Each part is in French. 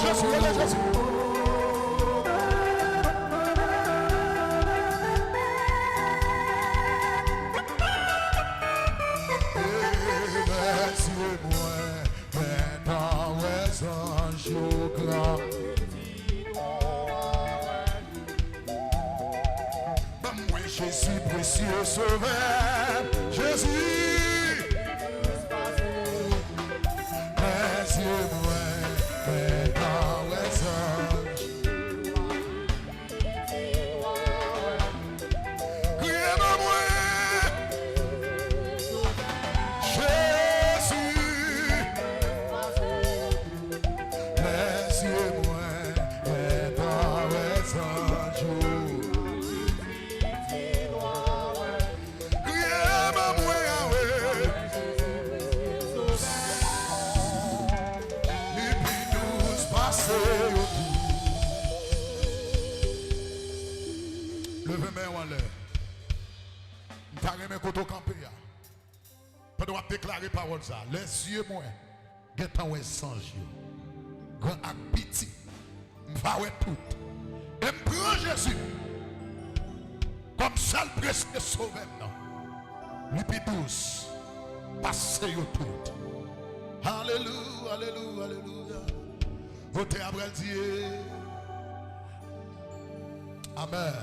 Jésus, relève Jésus. Jésus précieux sauveur, Jésus, mes yeux moi, dans les anges, criez-moi moi, Jésus, mes yeux moi, dans les anges. Levez main en l'air. Nous avons mis côté campé. Pendant que déclarer parole ça, les yeux moins, guettant ouais sans yeux. Grand ak petit, m'va ouais tout. Et m'prend Jésus comme seul précieux sauveur non. Lui douce, passez yo tout. Alléluia, alléluia, alléluia. Votez après Dieu. Amen.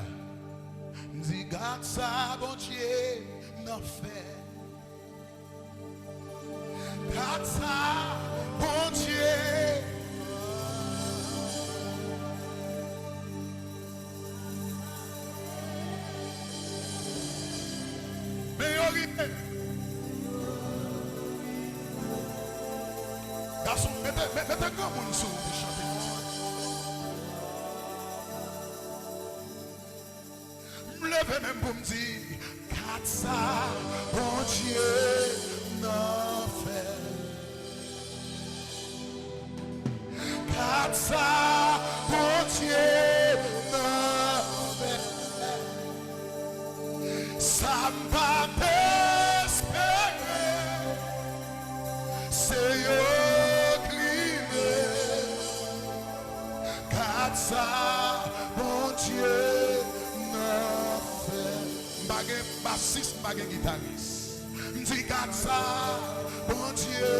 Dis garde ça, bon Dieu, n'en fait. Garde ça, bon Dieu. Priorité. Garçon, mettez grand monde sur vous chanter. Levez même pour me dire, garde ça, bon Dieu, n'en fait. Garde ça, bon Dieu, n'en fait. Ça m'a espéré, c'est yo crié. Garde ça, bon Dieu. Bassiste, baguette guitariste. Dis garde ça, bon Dieu,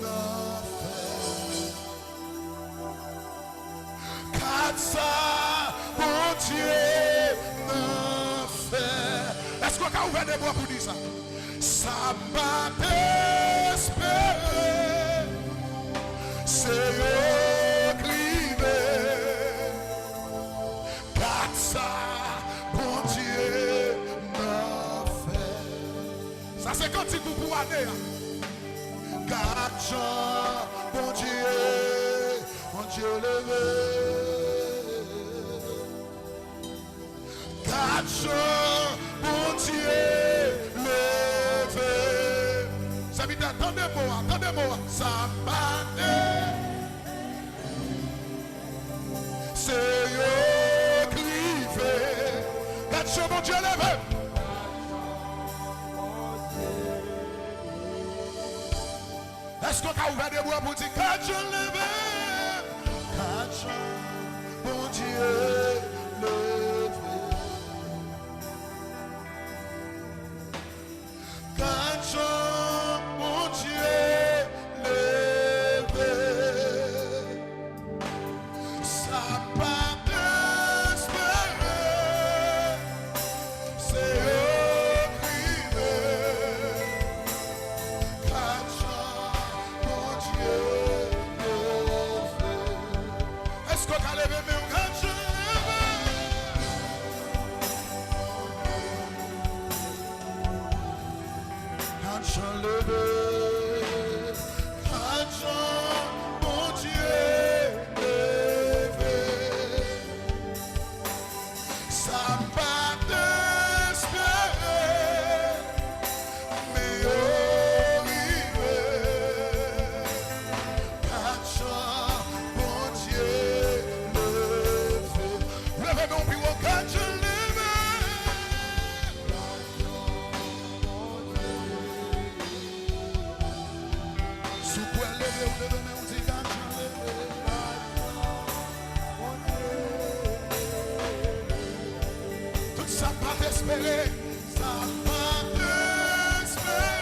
n'en fait. Garde ça, bon Dieu, n'en fait. Est-ce qu'on a ouvert des bois pour dire ça? Ça m'a espéré, c'est écrivé. Garde ça, bon Dieu. Ça c'est quand il vous pour aller. Garde bon Dieu levé. Garde bon Dieu levé. Ça veut dire, attendez-moi, ça m'a c'est écrivé. Garde bon Dieu levé. Est-ce qu'on a ouvert des bois pour dire quand je levé, quand bon Dieu levé, quand bon Dieu levé, ça pas d'espérer, c'est écrivé. Est-ce qu'on a levé mes quand je levé, quand je mon Dieu levé, Ça pas t'espérer, ça pas t'espérer.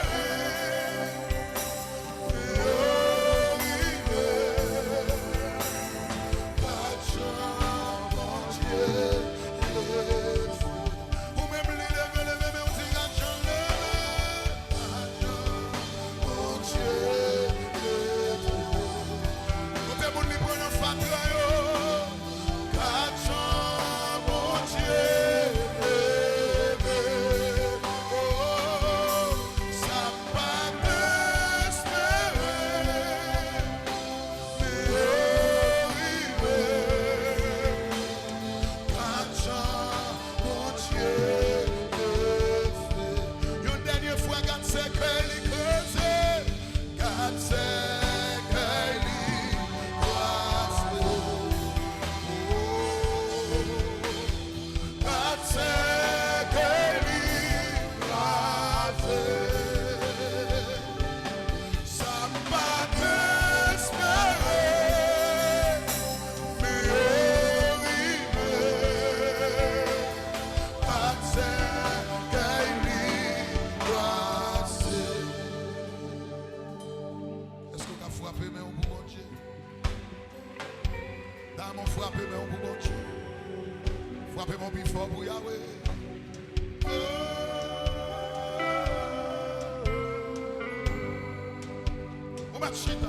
Frappez mon plus fort pour Yahweh. On va chita.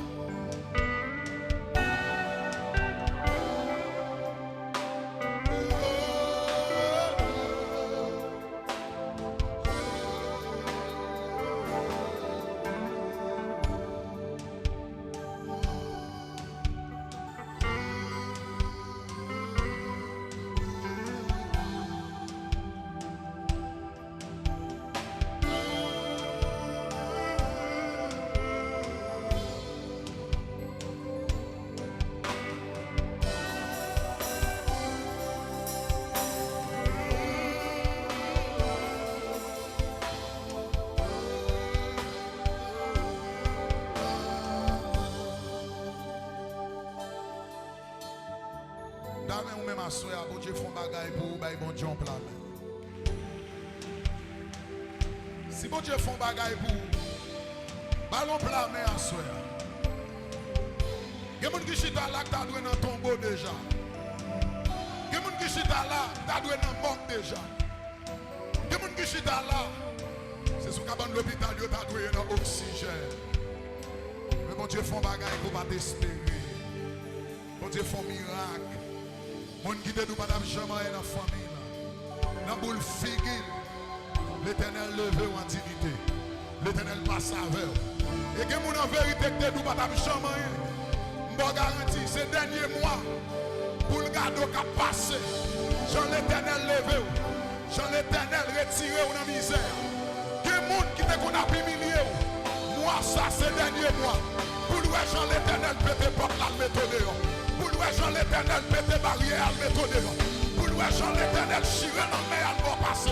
Dame ou même à soi, bon Dieu font bagaille pour vous, bon Dieu en plan. Si bon Dieu font bagaille pour vous, ballon plat mais à soi. Il y a des gens qui chita là qui t'a doué dans ton tombeau déjà. Il y a des gens qui chita là qui t'a doué dans mort déjà. Il y a des gens qui chita là, c'est sous cabane l'hôpital qui t'a doué dans oxygène. Mais bon Dieu font bagaille pour pas t'espérer. Bon Dieu font miracle. Mon qui te dit pas jamais dans la famille. Dans la boule figure, l'Éternel levé en dignité. L'Éternel passe avec. Et que mon en vérité te dit pas jamais. Je garantis ces derniers mois pour le garder qui a passé. Jean l'Éternel levé. Jean l'Éternel retiré dans la misère. Que monde qui te qu'on a humilié. Moi ça ces derniers mois. Pour le Jean l'Éternel peut porte la méthode. Pour louer Jean l'Éternel, mettez barrière, mettez dehors. Pour louer Jean l'Éternel, chiré dans le meilleur passer.